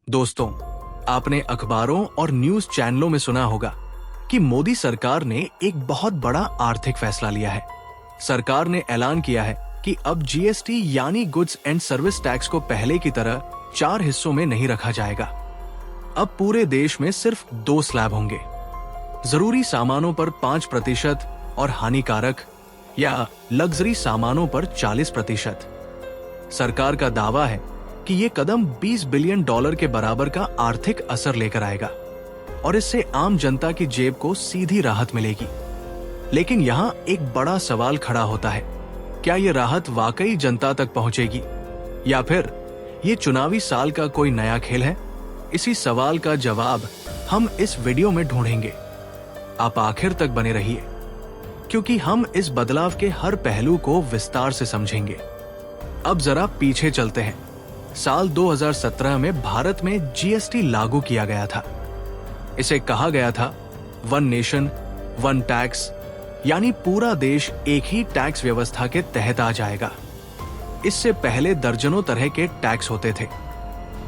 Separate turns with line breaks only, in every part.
दोस्तों, आपने अखबारों और न्यूज चैनलों में सुना होगा कि मोदी सरकार ने एक बहुत बड़ा आर्थिक फैसला लिया है। सरकार ने ऐलान किया है कि अब जीएसटी यानी गुड्स एंड सर्विस टैक्स को पहले की तरह 4 हिस्सों में नहीं रखा जाएगा। अब पूरे देश में सिर्फ 2 स्लैब होंगे। जरूरी सामानों पर 5% और हानिकारक या लग्जरी सामानों पर 40%। सरकार का दावा है कि ये कदम $20 बिलियन के बराबर का आर्थिक असर लेकर आएगा और इससे आम जनता की जेब को सीधी राहत मिलेगी। लेकिन यहाँ एक बड़ा सवाल खड़ा होता है, क्या ये राहत वाकई जनता तक पहुंचेगी या फिर ये चुनावी साल का कोई नया खेल है? इसी सवाल का जवाब हम इस वीडियो में ढूंढेंगे। आप आखिर तक बने रहिए, क्योंकि हम इस बदलाव के हर पहलू को विस्तार से समझेंगे। अब जरा पीछे चलते हैं। साल 2017 में भारत में जीएसटी लागू किया गया था। इसे कहा गया था वन नेशन वन टैक्स, यानी पूरा देश एक ही टैक्स व्यवस्था के तहत आ जाएगा। इससे पहले दर्जनों तरह के टैक्स होते थे।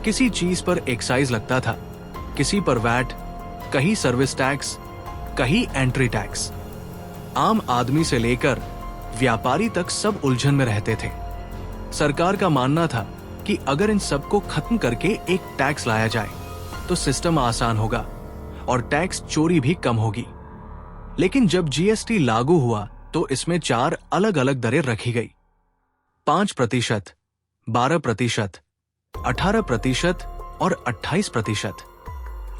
किसी चीज पर एक्साइज लगता था, किसी पर वैट, कहीं सर्विस टैक्स, कहीं एंट्री टैक्स। आम आदमी से लेकर व्यापारी तक सब उलझन में रहते थे। सरकार का मानना था कि अगर इन सबको खत्म करके एक टैक्स लाया जाए तो सिस्टम आसान होगा और टैक्स चोरी भी कम होगी। लेकिन जब जीएसटी लागू हुआ तो इसमें 4 अलग अलग दरें रखी गई। 5%, 12%, 18% और 28%।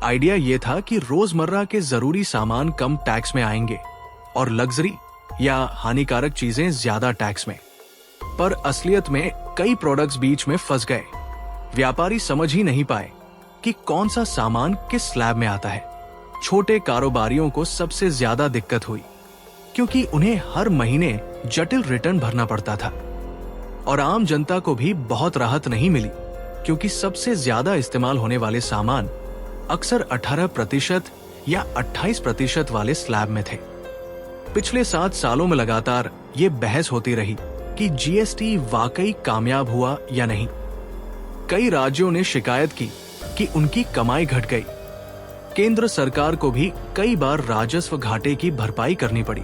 आइडिया यह था कि रोजमर्रा के जरूरी सामान कम टैक्स में आएंगे और लग्जरी या हानिकारक चीजें ज्यादा टैक्स में। पर असलियत में कई प्रोडक्ट्स बीच में फंस गए। व्यापारी समझ ही नहीं पाए कि कौन सा सामान किस स्लैब में आता है। छोटे कारोबारियों को सबसे ज्यादा दिक्कत हुई, क्योंकि उन्हें हर महीने जटिल रिटर्न भरना पड़ता था। और आम जनता को भी बहुत राहत नहीं मिली, क्योंकि सबसे ज्यादा इस्तेमाल होने वाले सामान अक्सर 18% या 28% वाले स्लैब में थे। पिछले 7 सालों में लगातार ये बहस होती रही कि जीएसटी वाकई कामयाब हुआ या नहीं। कई राज्यों ने शिकायत की कि उनकी कमाई घट गई। केंद्र सरकार को भी कई बार राजस्व घाटे की भरपाई करनी पड़ी।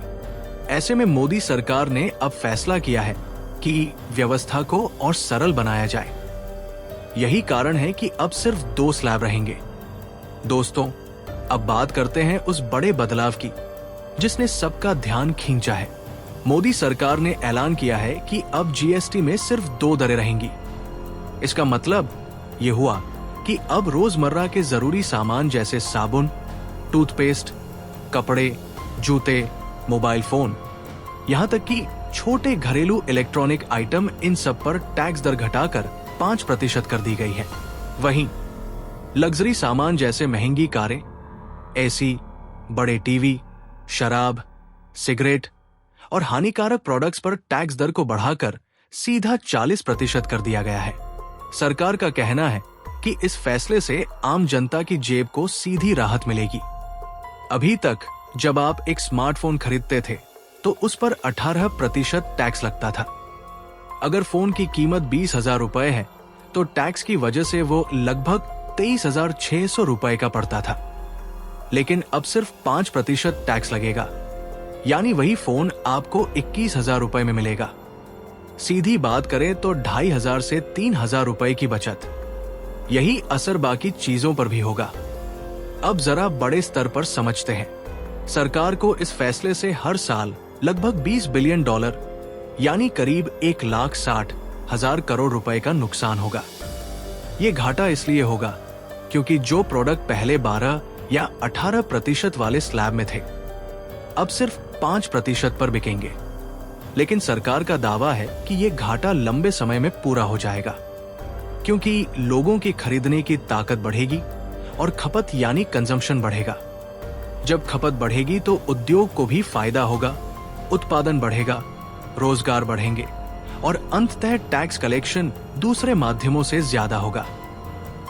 ऐसे में मोदी सरकार ने अब फैसला किया है कि व्यवस्था को और सरल बनाया जाए। यही कारण है कि अब सिर्फ 2 स्लैब रहेंगे। दोस्तों, अब बात करते हैं उस बड़े बदलाव की जिसने सबका ध्यान खींचा है। मोदी सरकार ने ऐलान किया है कि अब जीएसटी में सिर्फ 2 दरें रहेंगी। इसका मतलब ये हुआ कि अब रोजमर्रा के जरूरी सामान जैसे साबुन, टूथपेस्ट, कपड़े, जूते, मोबाइल फोन, यहां तक कि छोटे घरेलू इलेक्ट्रॉनिक आइटम, इन सब पर टैक्स दर घटाकर 5% कर दी गई है। वहीं लग्जरी सामान जैसे महंगी कारें, एसी, बड़े टीवी, शराब, सिगरेट और हानिकारक प्रोडक्ट्स पर टैक्स दर को बढ़ाकर सीधा 40% कर दिया गया है। सरकार का कहना है कि इस फैसले से आम जनता की जेब को सीधी राहत मिलेगी। अभी तक जब आप एक स्मार्टफोन खरीदते थे तो उस पर 18% टैक्स लगता था। अगर फोन की कीमत 20,000 रुपए है तो टैक्स की वजह से वो लगभग 23,600 रुपए का पड़ता था। लेकिन अब सिर्फ 5% टैक्स लगेगा, यानी वही फोन आपको 21,000 रुपए में मिलेगा। सीधी बात करें तो 2,500 से 3,000 रुपए की बचत। यही असर बाकी चीजों पर भी होगा। अब जरा बड़े स्तर पर समझते हैं। सरकार को इस फैसले से हर साल लगभग $20 बिलियन यानी करीब 1,60,000 करोड़ रुपए का नुकसान होगा। ये घाटा इसलिए होगा क्योंकि जो प्रोडक्ट पहले 12 या 18% वाले स्लैब में थे, अब सिर्फ 5% पर बिकेंगे। लेकिन सरकार का दावा है कि ये घाटा लंबे समय में पूरा हो जाएगा, क्योंकि लोगों की खरीदने की ताकत बढ़ेगी और खपत यानी कंजम्पशन बढ़ेगा। जब खपत बढ़ेगी तो उद्योग को भी फायदा होगा, उत्पादन बढ़ेगा, रोजगार बढ़ेंगे और अंततः टैक्स कलेक्शन दूसरे माध्यमों से ज्यादा होगा।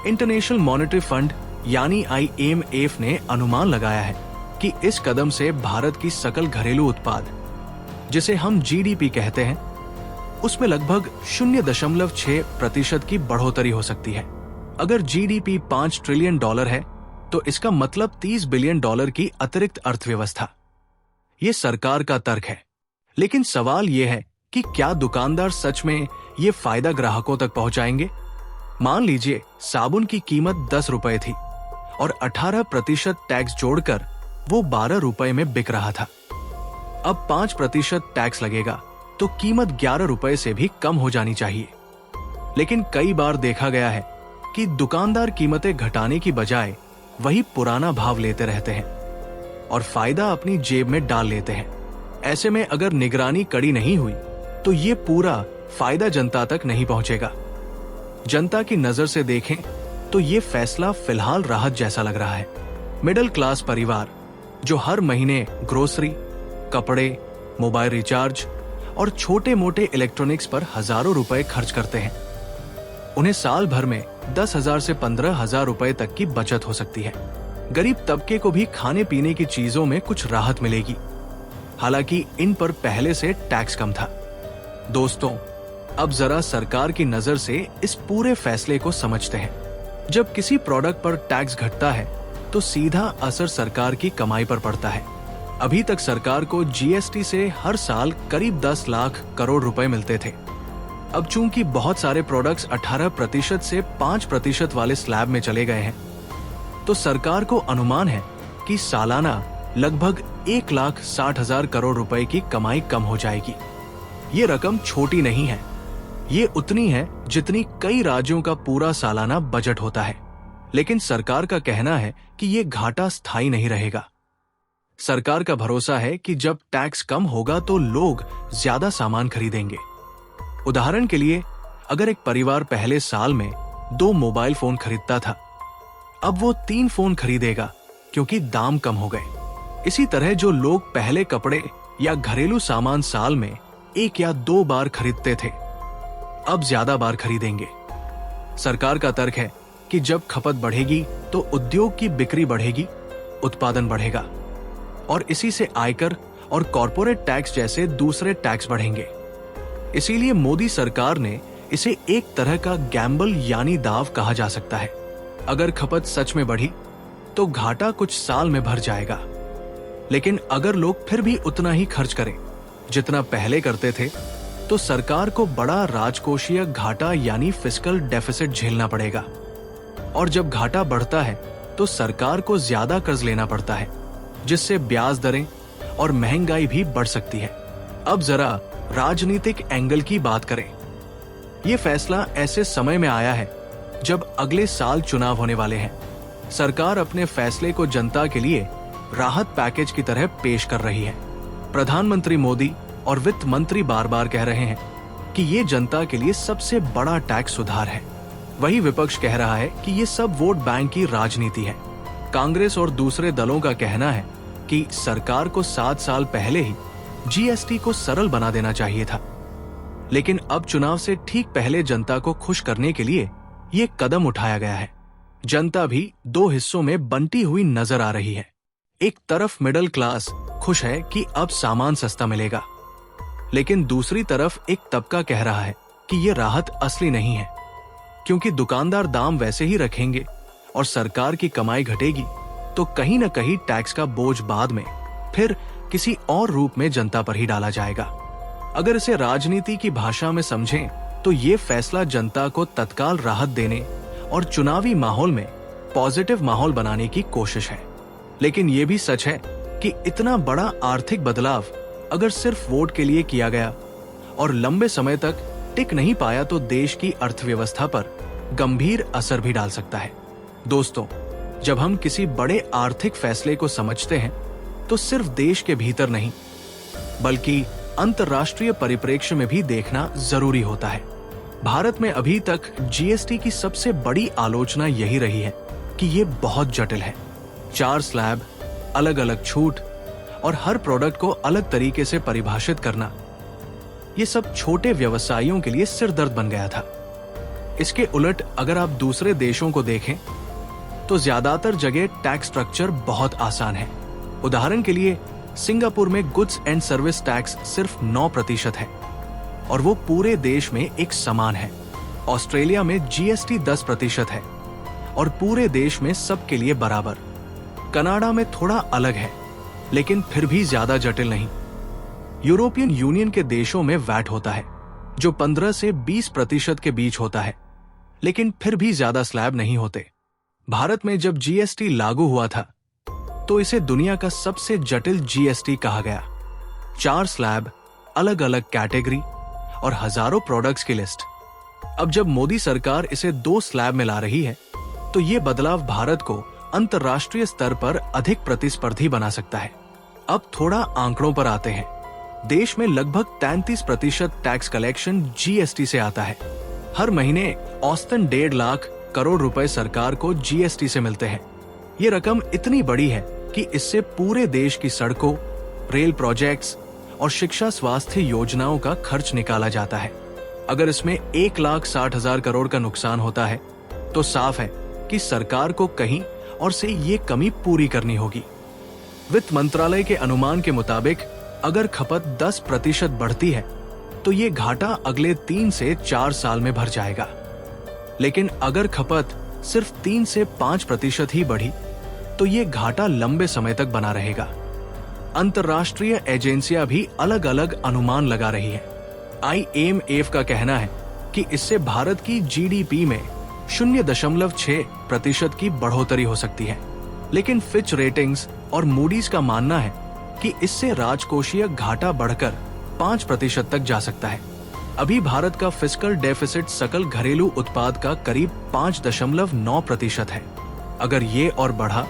इंटरनेशनल मॉनेटरी फंड यानी IMF ने अनुमान लगाया है कि इस कदम से भारत की सकल घरेलू उत्पाद, जिसे हम GDP कहते हैं, उसमें लगभग 0.6% की बढ़ोतरी हो सकती है। अगर जीडीपी $5 ट्रिलियन है तो इसका मतलब $30 बिलियन की अतिरिक्त अर्थव्यवस्था। ये सरकार का तर्क है, लेकिन सवाल ये है कि क्या दुकानदार सच में ये फायदा ग्राहकों तक पहुंचाएंगे? मान लीजिए साबुन की कीमत 10 रुपए थी और 18% टैक्स जोड़कर वो 12 रुपए में बिक रहा था। अब 5% टैक्स लगेगा तो कीमत 11 रुपए से भी कम हो जानी चाहिए। लेकिन कई बार देखा गया है कि दुकानदार कीमतें घटाने की बजाय वही पुराना भाव लेते रहते हैं और फायदा अपनी जेब में डाल लेते हैं। ऐसे में अगर निगरानी कड़ी नहीं हुई तो ये पूरा फायदा जनता तक नहीं पहुंचेगा। जनता की नजर से देखें तो ये फैसला फिलहाल राहत जैसा लग रहा है। मिडिल क्लास परिवार जो हर महीने ग्रोसरी, कपड़े, मोबाइल रिचार्ज और छोटे मोटे इलेक्ट्रॉनिक्स पर हजारों रुपए खर्च करते हैं, उन्हें साल भर में 10,000 से 15,000 रुपए तक की बचत हो सकती है। गरीब तबके को भी खाने पीने की चीजों में कुछ राहत मिलेगी, हालांकि इन पर पहले से टैक्स कम था। दोस्तों, अब जरा सरकार की नजर से इस पूरे फैसले को समझते हैं। जब किसी प्रोडक्ट पर टैक्स घटता है तो सीधा असर सरकार की कमाई पर पड़ता है। अभी तक सरकार को जीएसटी से हर साल करीब 10 लाख करोड़ रुपए मिलते थे। अब चूंकि बहुत सारे प्रोडक्ट्स 18% से 5% वाले स्लैब में चले गए हैं, तो सरकार को अनुमान है कि सालाना लगभग 1,60,000 करोड़ रुपए की कमाई कम हो जाएगी। ये रकम छोटी नहीं है, ये उतनी है जितनी कई राज्यों का पूरा सालाना बजट होता है। लेकिन सरकार का कहना है कि ये घाटा स्थायी नहीं रहेगा। सरकार का भरोसा है कि जब टैक्स कम होगा तो लोग ज्यादा सामान खरीदेंगे। उदाहरण के लिए, अगर एक परिवार पहले साल में 2 मोबाइल फोन खरीदता था, अब वो 3 फोन खरीदेगा क्योंकि दाम कम हो गए। इसी तरह जो लोग पहले कपड़े या घरेलू सामान साल में 1 या 2 बार खरीदते थे, अब ज्यादा बार खरीदेंगे। सरकार का तर्क है कि जब खपत बढ़ेगी तो उद्योग की बिक्री बढ़ेगी, उत्पादन बढ़ेगा और इसी से आयकर और कॉर्पोरेट टैक्स जैसे दूसरे टैक्स बढ़ेंगे। इसीलिए मोदी सरकार ने इसे एक तरह का गैम्बल यानी दाव कहा जा सकता है। अगर खपत सच में बढ़ी तो घाटा कुछ साल में भर जाएगा, लेकिन अगर लोग फिर भी उतना ही खर्च करें जितना पहले करते थे, तो सरकार को बड़ा राजकोषीय घाटा यानी फिस्कल डेफिसिट झेलना पड़ेगा। और जब घाटा बढ़ता है तो सरकार को ज्यादा कर्ज लेना पड़ता है, जिससे ब्याज दरें और महंगाई भी बढ़ सकती है। अब जरा राजनीतिक एंगल की बात करें। यह फैसला ऐसे समय में आया है जब अगले साल चुनाव होने वाले हैं। सरकार अपने फैसले को जनता के लिए राहत पैकेज की तरह पेश कर रही है। प्रधानमंत्री मोदी और वित्त मंत्री बार बार कह रहे हैं कि ये जनता के लिए सबसे बड़ा टैक्स सुधार है। वही विपक्ष कह रहा है कि ये सब वोट बैंक की राजनीति है। कांग्रेस और दूसरे दलों का कहना है कि सरकार को 7 साल पहले ही जीएसटी को सरल बना देना चाहिए था। लेकिन अब चुनाव से ठीक पहले जनता को खुश करने के लिए ये कदम उठाया गया है। जनता भी 2 हिस्सों में बंटी हुई नजर आ रही है। एक तरफ मिडिल क्लास खुश है कि अब सामान सस्ता मिलेगा, लेकिन दूसरी तरफ एक तबका कह रहा है कि ये राहत असली नहीं है, क्योंकि दुकानदार दाम वैसे ही रखेंगे और सरकार की कमाई घटेगी तो कहीं न कहीं टैक्स का बोझ बाद में फिर किसी और रूप में जनता पर ही डाला जाएगा। अगर इसे राजनीति की भाषा में समझें तो ये फैसला जनता को तत्काल राहत देने और चुनावी माहौल में पॉजिटिव माहौल बनाने की कोशिश है। लेकिन ये भी सच है कि इतना बड़ा आर्थिक बदलाव अगर सिर्फ वोट के लिए किया गया और लंबे समय तक टिक नहीं पाया तो देश की अर्थव्यवस्था पर गंभीर असर भी डाल सकता है। दोस्तों, जब हम किसी बड़े आर्थिक फैसले को समझते हैं तो सिर्फ देश के भीतर नहीं बल्कि अंतर्राष्ट्रीय परिप्रेक्ष्य में भी देखना जरूरी होता है। भारत में अभी तक जीएसटी की सबसे बड़ी आलोचना यही रही है कि ये बहुत जटिल है। 4 स्लैब, अलग अलग छूट और हर प्रोडक्ट को अलग तरीके से परिभाषित करना, ये सब छोटे व्यवसायियों के लिए सिरदर्द बन गया था। इसके उलट अगर आप दूसरे देशों को देखें तो ज्यादातर जगह टैक्स स्ट्रक्चर बहुत आसान है। उदाहरण के लिए सिंगापुर में गुड्स एंड सर्विस टैक्स सिर्फ 9% है और वो पूरे देश में एक समान है। ऑस्ट्रेलिया में जीएसटी 10% है और पूरे देश में सबके लिए बराबर। कनाडा में थोड़ा अलग है, लेकिन फिर भी ज्यादा जटिल नहीं। यूरोपियन यूनियन के देशों में वैट होता है, जो 15 से 20% के बीच होता है, लेकिन फिर भी ज्यादा स्लैब नहीं होते। भारत में जब जीएसटी लागू हुआ था, तो इसे दुनिया का सबसे जटिल जीएसटी कहा गया। 4 स्लैब, अलग अलग कैटेगरी और हजारों प्रोडक्ट्स की लिस्ट। अब जब मोदी सरकार इसे 2 स्लैब में ला रही है, तो ये बदलाव भारत को अंतर्राष्ट्रीय स्तर पर अधिक प्रतिस्पर्धी बना सकता है। अब थोड़ा आंकड़ों पर आते हैं। देश में लगभग 33% टैक्स कलेक्शन जीएसटी से आता है। हर महीने औसतन 1.5 लाख करोड़ रुपए सरकार को जीएसटी से मिलते हैं। ये रकम इतनी बड़ी है कि इससे पूरे देश की सड़कों, रेल प्रोजेक्ट्स और शिक्षा स्वास्थ्य योजनाओं का खर्च निकाला जाता है। अगर इसमें 1,60,000 करोड़ का नुकसान होता है, तो साफ है कि सरकार को कहीं और से ये कमी पूरी करनी होगी। वित्त मंत्रालय के अनुमान के मुताबिक अगर खपत 10% बढ़ती है, तो ये घाटा अगले 3 से 4 साल में भर जाएगा। लेकिन अगर खपत सिर्फ 3 से 5% ही बढ़ी, तो ये घाटा लंबे समय तक बना रहेगा। अंतर्राष्ट्रीय एजेंसियां भी अलग अलग अनुमान लगा रही हैं। IMF का कहना है कि इससे भारत की जीडीपी में 0.6% की बढ़ोतरी हो सकती है, लेकिन फिच रेटिंग्स और मूडीज का मानना है कि इससे राजकोषीय घाटा बढ़कर 5% तक जा सकता है। अभी भारत का फिस्कल डेफिसिट सकल घरेलू उत्पाद का करीब 5.9% है। अगर ये और बढ़ा,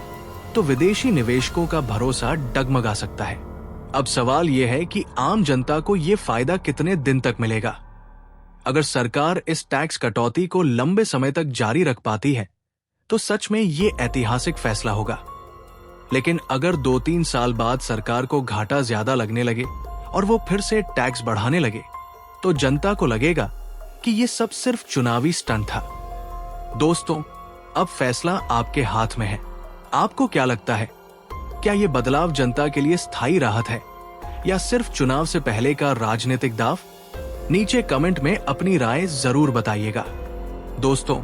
तो विदेशी निवेशकों का भरोसा डगमगा सकता है। अब सवाल यह है कि आम जनता को ये फायदा कितने दिन तक मिलेगा। अगर सरकार इस टैक्स कटौती को लंबे समय तक जारी रख पाती है, तो सच में ये ऐतिहासिक फैसला होगा। लेकिन अगर 2-3 साल बाद सरकार को घाटा ज्यादा लगने लगे और वो फिर से टैक्स बढ़ाने लगे, तो जनता को लगेगा कि ये सब सिर्फ चुनावी स्टंट था। दोस्तों, अब फैसला आपके हाथ में है। आपको क्या लगता है? क्या ये बदलाव जनता के लिए स्थायी राहत है या सिर्फ चुनाव से पहले का राजनीतिक दांव? नीचे कमेंट में अपनी राय जरूर बताइएगा। दोस्तों,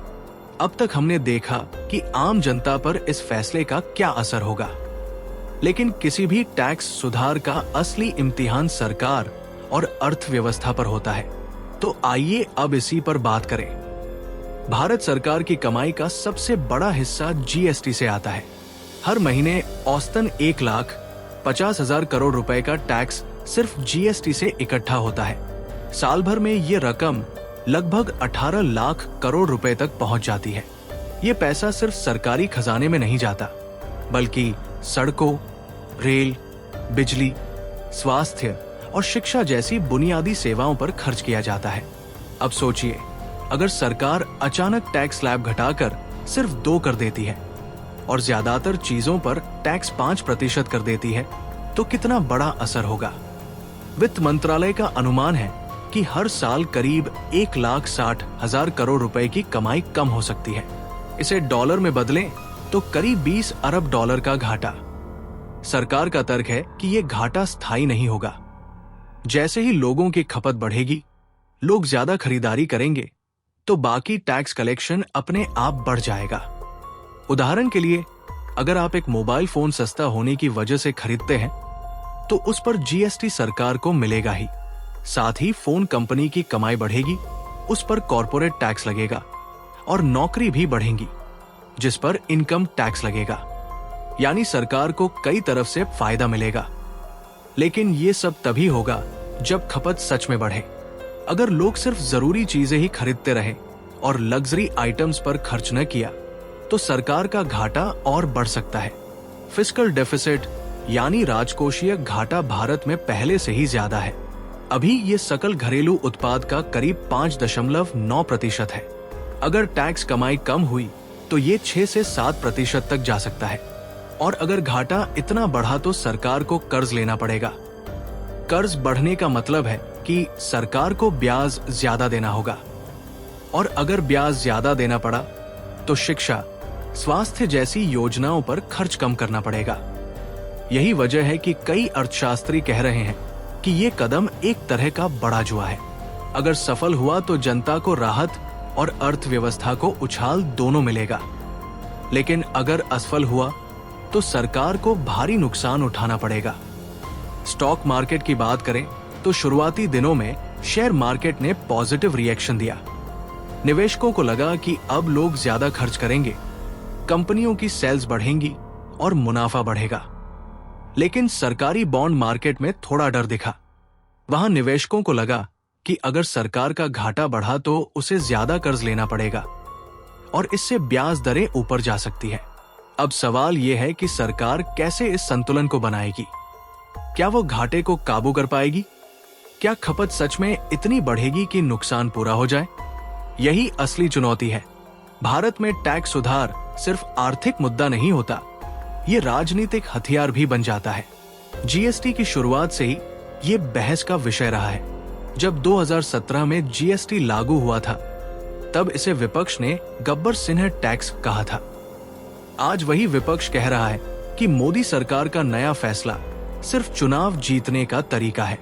अब तक हमने देखा कि आम जनता पर इस फैसले का क्या असर होगा, लेकिन किसी भी टैक्स सुधार का असली इम्तिहान सरकार और अर्थव्यवस्था पर होता है। तो आइए अब इसी पर बात करें। भारत सरकार की कमाई का सबसे बड़ा हिस्सा जीएसटी से आता है। हर महीने औसतन 1,50,000 करोड़ रुपए का टैक्स सिर्फ जीएसटी से इकट्ठा होता है। साल भर में ये रकम लगभग 18 लाख करोड़ रुपए तक पहुंच जाती है। ये पैसा सिर्फ सरकारी खजाने में नहीं जाता, बल्कि सड़कों, रेल, बिजली, स्वास्थ्य और शिक्षा जैसी बुनियादी सेवाओं पर खर्च किया जाता है। अब सोचिए, अगर सरकार अचानक टैक्स स्लैब घटाकर सिर्फ 2 कर देती है और ज्यादातर चीजों पर टैक्स 5% कर देती है, तो कितना बड़ा असर होगा। वित्त मंत्रालय का अनुमान है कि हर साल करीब 1,60,000 करोड़ रुपए की कमाई कम हो सकती है। इसे डॉलर में बदलें तो करीब 20 अरब डॉलर का घाटा। सरकार का तर्क है कि ये घाटा स्थायी नहीं होगा। जैसे ही लोगों की खपत बढ़ेगी, लोग ज्यादा खरीदारी करेंगे, तो बाकी टैक्स कलेक्शन अपने आप बढ़ जाएगा। उदाहरण के लिए, अगर आप एक मोबाइल फोन सस्ता होने की वजह से खरीदते हैं, तो उस पर जीएसटी सरकार को मिलेगा ही। साथ ही फोन कंपनी की कमाई बढ़ेगी, उस पर कॉर्पोरेट टैक्स लगेगा और नौकरी भी बढ़ेंगी, जिस पर इनकम टैक्स लगेगा। यानी सरकार को कई तरफ से फायदा मिलेगा। लेकिन ये सब तभी होगा जब खपत सच में बढ़े। अगर लोग सिर्फ जरूरी चीजें ही खरीदते रहे और लग्जरी आइटम्स पर खर्च न किया, तो सरकार का घाटा और बढ़ सकता है। फिस्कल डेफिसिट यानी राजकोषीय घाटा भारत में पहले से ही ज्यादा है। अभी ये सकल घरेलू उत्पाद का करीब 5.9% है। अगर टैक्स कमाई कम हुई, तो ये 6 से 7% तक जा सकता है। और अगर घाटा इतना बढ़ा, तो सरकार को कर्ज लेना पड़ेगा। कर्ज बढ़ने का मतलब है कि सरकार को ब्याज ज्यादा देना होगा, और अगर ब्याज ज्यादा देना पड़ा, तो शिक्षा, स्वास्थ्य जैसी योजनाओं पर खर्च कम करना पड़ेगा। यही वजह है कि कई अर्थशास्त्री कह रहे हैं कि ये कदम एक तरह का बड़ा जुआ है। अगर सफल हुआ, तो जनता को राहत और अर्थव्यवस्था को उछाल दोनों मिलेगा। लेकिन अगर असफल हुआ तो सरकार को भारी नुकसान उठाना पड़ेगा। स्टॉक मार्केट की बात करें तो शुरुआती दिनों में शेयर मार्केट ने पॉजिटिव रिएक्शन दिया। निवेशकों को लगा कि अब लोग ज्यादा खर्च करेंगे, कंपनियों की सेल्स बढ़ेंगी और मुनाफा बढ़ेगा। लेकिन सरकारी बॉन्ड मार्केट में थोड़ा डर दिखा। वहां निवेशकों को लगा कि अगर सरकार का घाटा बढ़ा तो उसे ज्यादा कर्ज लेना पड़ेगा और इससे ब्याज दरें ऊपर जा सकती है। अब सवाल यह है कि सरकार कैसे इस संतुलन को बनाएगी। क्या वो घाटे को काबू कर पाएगी? क्या खपत सच में इतनी बढ़ेगी कि नुकसान पूरा हो जाए? यही असली चुनौती है। भारत में टैक्स सुधार सिर्फ आर्थिक मुद्दा नहीं होता, ये राजनीतिक हथियार भी बन जाता है। जीएसटी की शुरुआत से ही ये बहस का विषय रहा है। जब 2017 में जीएसटी लागू हुआ था, तब इसे विपक्ष ने गब्बर सिंह टैक्स कहा था। आज वही विपक्ष कह रहा है कि मोदी सरकार का नया फैसला सिर्फ चुनाव जीतने का तरीका है।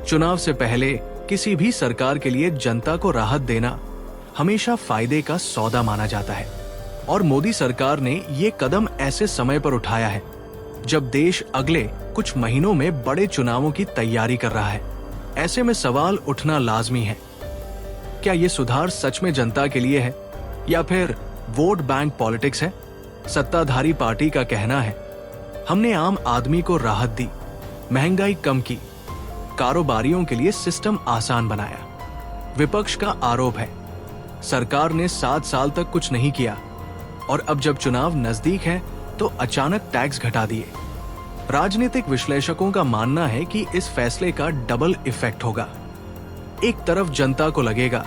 चुनाव से पहले किसी भी सरकार के लिए जनता को राहत देना हमेशा फायदे का सौदा माना जाता है और मोदी सरकार ने ये कदम ऐसे समय पर उठाया है जब देश अगले कुछ महीनों में बड़े चुनावों की तैयारी कर रहा है। ऐसे में सवाल उठना लाजमी है, क्या ये सुधार सच में जनता के लिए है या फिर वोट बैंक पॉलिटिक्स है? सत्ताधारी पार्टी का कहना है, हमने आम आदमी को राहत दी, महंगाई कम की, कारोबारियों के लिए सिस्टम आसान बनाया। विपक्ष का आरोप है, सरकार ने 7 साल तक कुछ नहीं किया और अब जब चुनाव नजदीक है तो अचानक टैक्स घटा दिए। राजनीतिक विश्लेषकों का मानना है कि इस फैसले का डबल इफेक्ट होगा। एक तरफ जनता को लगेगा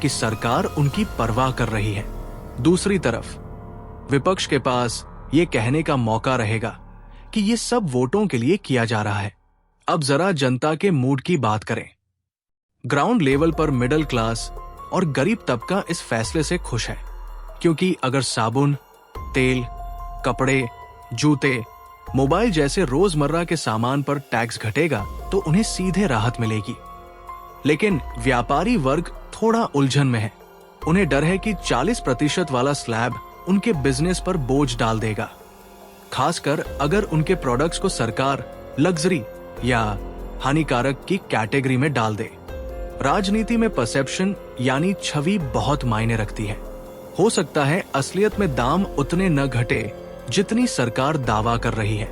कि सरकार उनकी परवाह कर रही है, दूसरी तरफ विपक्ष के पास ये कहने का मौका रहेगा कि ये सब वोटों के लिए किया जा रहा है। अब जरा जनता के मूड की बात करें। ग्राउंड लेवल पर मिडिल क्लास और गरीब तबका इस फैसले से खुश है, क्योंकि अगर साबुन, तेल, कपड़े, जूते, मोबाइल जैसे रोजमर्रा के सामान पर टैक्स घटेगा तो उन्हें सीधे राहत मिलेगी। लेकिन व्यापारी वर्ग थोड़ा उलझन में है। उन्हें डर है कि 40% वाला स्लैब उनके बिजनेस पर बोझ डाल देगा, खासकर अगर उनके प्रोडक्ट्स को सरकार लग्जरी या हानिकारक की कैटेगरी में डाल दे। राजनीति में परसेप्शन यानी छवि बहुत मायने रखती है। हो सकता है असलियत में दाम उतने न घटे जितनी सरकार दावा कर रही है,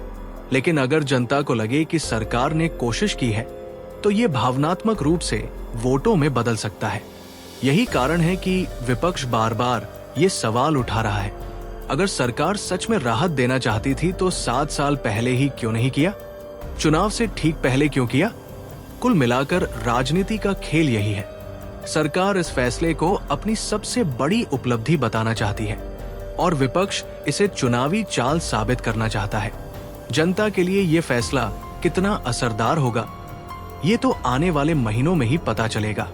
लेकिन अगर जनता को लगे कि सरकार ने कोशिश की है तो ये भावनात्मक रूप से वोटों में बदल सकता है। यही कारण है कि विपक्ष बार बार ये सवाल उठा रहा है, अगर सरकार सच में राहत देना चाहती थी तो 7 साल पहले ही क्यों नहीं किया? चुनाव से ठीक पहले क्यों किया? कुल मिलाकर राजनीति का खेल यही है। सरकार इस फैसले को अपनी सबसे बड़ी उपलब्धि बताना चाहती है और विपक्ष इसे चुनावी चाल साबित करना चाहता है। जनता के लिए ये फैसला कितना असरदार होगा, ये तो आने वाले महीनों में ही पता चलेगा।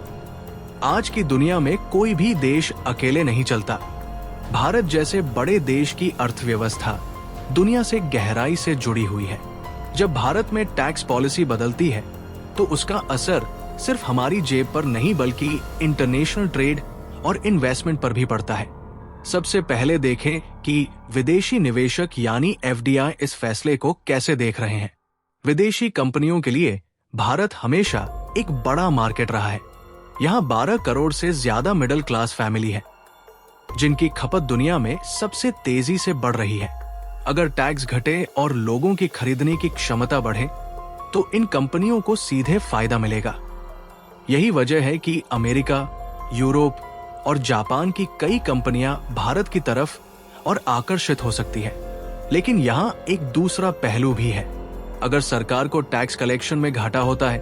आज की दुनिया में कोई भी देश अकेले नहीं चलता। भारत जैसे बड़े देश की अर्थव्यवस्था दुनिया से गहराई से जुड़ी हुई है। जब भारत में टैक्स पॉलिसी बदलती है तो उसका असर सिर्फ हमारी जेब पर नहीं बल्कि इंटरनेशनल ट्रेड और इन्वेस्टमेंट पर भी पड़ता है। सबसे पहले देखें कि विदेशी निवेशक यानी एफडीआई इस फैसले को कैसे देख रहे हैं। विदेशी कंपनियों के लिए भारत हमेशा एक बड़ा मार्केट रहा है। यहाँ 12 करोड़ से ज्यादा मिडिल क्लास फैमिली है, जिनकी खपत दुनिया में सबसे तेजी से बढ़ रही है। अगर टैक्स घटे और लोगों की खरीदने की क्षमता बढ़े तो इन कंपनियों को सीधे फायदा मिलेगा। यही वजह है कि अमेरिका, यूरोप और जापान की कई कंपनियां भारत की तरफ और आकर्षित हो सकती है। लेकिन यहाँ एक दूसरा पहलू भी है। अगर सरकार को टैक्स कलेक्शन में घाटा होता है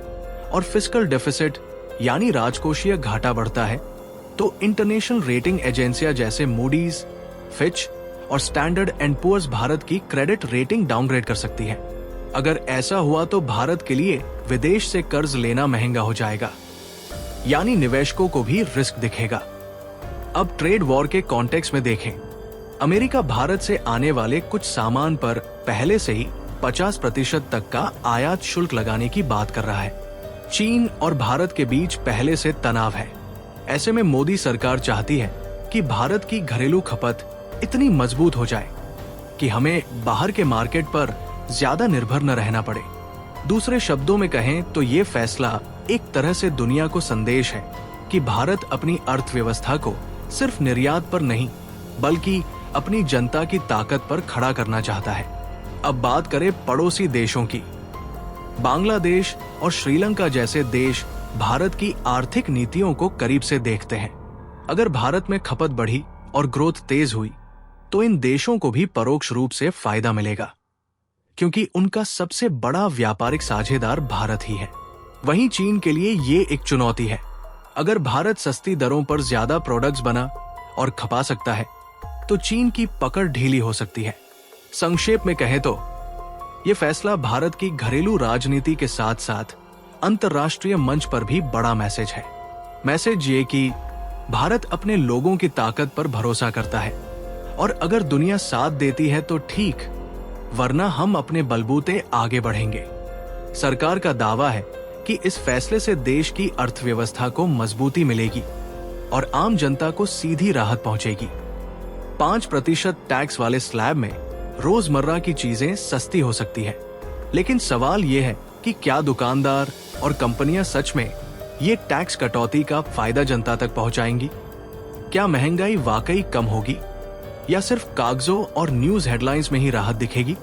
और फिस्कल डेफिसिट यानी राजकोषीय घाटा बढ़ता है तो इंटरनेशनल रेटिंग एजेंसियां जैसे मूडीज, फिच और स्टैंडर्ड एंड पुअर्स भारत की क्रेडिट रेटिंग डाउनग्रेड कर सकती है। अगर ऐसा हुआ तो भारत के लिए विदेश से कर्ज लेना महंगा हो जाएगा, यानी निवेशकों को भी रिस्क दिखेगा। अब ट्रेड वॉर के कॉन्टेक्स्ट में देखें। अमेरिका भारत से आने वाले कुछ सामान पर पहले से ही 50% तक का आयात शुल्क लगाने की बात कर रहा है। चीन और भारत के बीच पहले से तनाव है। ऐसे में मोदी सरकार चाहती है कि भारत की घरेलू खपत इतनी मजबूत हो जाए कि हमें बाहर के मार्केट पर ज्यादा निर्भर न रहना पड़े। दूसरे शब्दों में कहें तो ये फैसला एक तरह से दुनिया को संदेश है कि भारत अपनी अर्थव्यवस्था को सिर्फ निर्यात पर नहीं बल्कि अपनी जनता की ताकत पर खड़ा करना चाहता है। अब बात करें पड़ोसी देशों की। बांग्लादेश और श्रीलंका जैसे देश भारत की आर्थिक नीतियों को करीब से देखते हैं। अगर भारत में खपत बढ़ी और ग्रोथ तेज हुई तो इन देशों को भी परोक्ष रूप से फायदा मिलेगा, क्योंकि उनका सबसे बड़ा व्यापारिक साझेदार भारत ही है। वहीं चीन के लिए ये एक चुनौती है। अगर भारत सस्ती दरों पर ज्यादा प्रोडक्ट्स बना और खपा सकता है तो चीन की पकड़ ढीली हो सकती है। संक्षेप में कहें तो ये फैसला भारत की घरेलू राजनीति के साथ साथ अंतर्राष्ट्रीय मंच पर भी बड़ा मैसेज है। मैसेज ये कि भारत अपने लोगों की ताकत पर भरोसा करता है और अगर दुनिया साथ देती है तो ठीक, वरना हम अपने बलबूते आगे बढ़ेंगे। सरकार का दावा है कि इस फैसले से देश की अर्थव्यवस्था को मजबूती मिलेगी और आम जनता को सीधी राहत पहुंचेगी। 5% टैक्स वाले स्लैब में रोजमर्रा की चीजें सस्ती हो सकती है, लेकिन सवाल यह है कि क्या दुकानदार और कंपनियां सच में ये टैक्स कटौती का फायदा जनता तक पहुंचाएंगी? क्या महंगाई वाकई कम होगी या सिर्फ कागजों और न्यूज हेडलाइंस में ही राहत दिखेगी?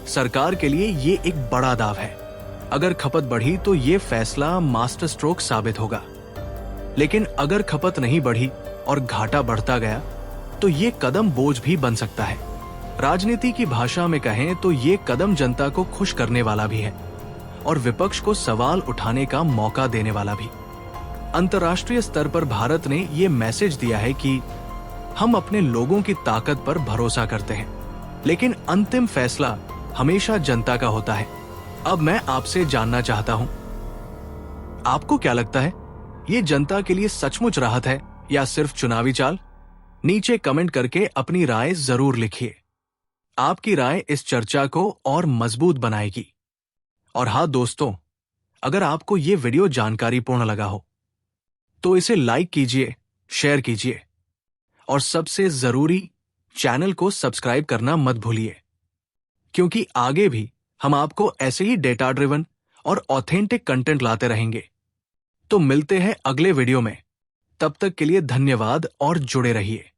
सरकार के लिए ये एक बड़ा दाव है। अगर खपत बढ़ी तो ये फैसला मास्टर स्ट्रोक साबित होगा, लेकिन अगर खपत नहीं बढ़ी और घाटा बढ़ता गया तो ये कदम बोझ भी बन सकता है। राजनीति की भाषा में कहें तो ये कदम जनता को खुश करने वाला भी है और विपक्ष को सवाल उठाने का मौका देने वाला भी। अंतर्राष्ट्रीय स्तर पर भारत ने ये मैसेज दिया है कि हम अपने लोगों की ताकत पर भरोसा करते हैं, लेकिन अंतिम फैसला हमेशा जनता का होता है। अब मैं आपसे जानना चाहता हूं, आपको क्या लगता है, ये जनता के लिए सचमुच राहत है या सिर्फ चुनावी चाल? नीचे कमेंट करके अपनी राय जरूर लिखिए। आपकी राय इस चर्चा को और मजबूत बनाएगी। और हाँ दोस्तों, अगर आपको ये वीडियो जानकारीपूर्ण लगा हो तो इसे लाइक कीजिए, शेयर कीजिए और सबसे जरूरी चैनल को सब्सक्राइब करना मत भूलिए, क्योंकि आगे भी हम आपको ऐसे ही डेटा ड्रिवन और ऑथेंटिक कंटेंट लाते रहेंगे। तो मिलते हैं अगले वीडियो में। तब तक के लिए धन्यवाद और जुड़े रहिए।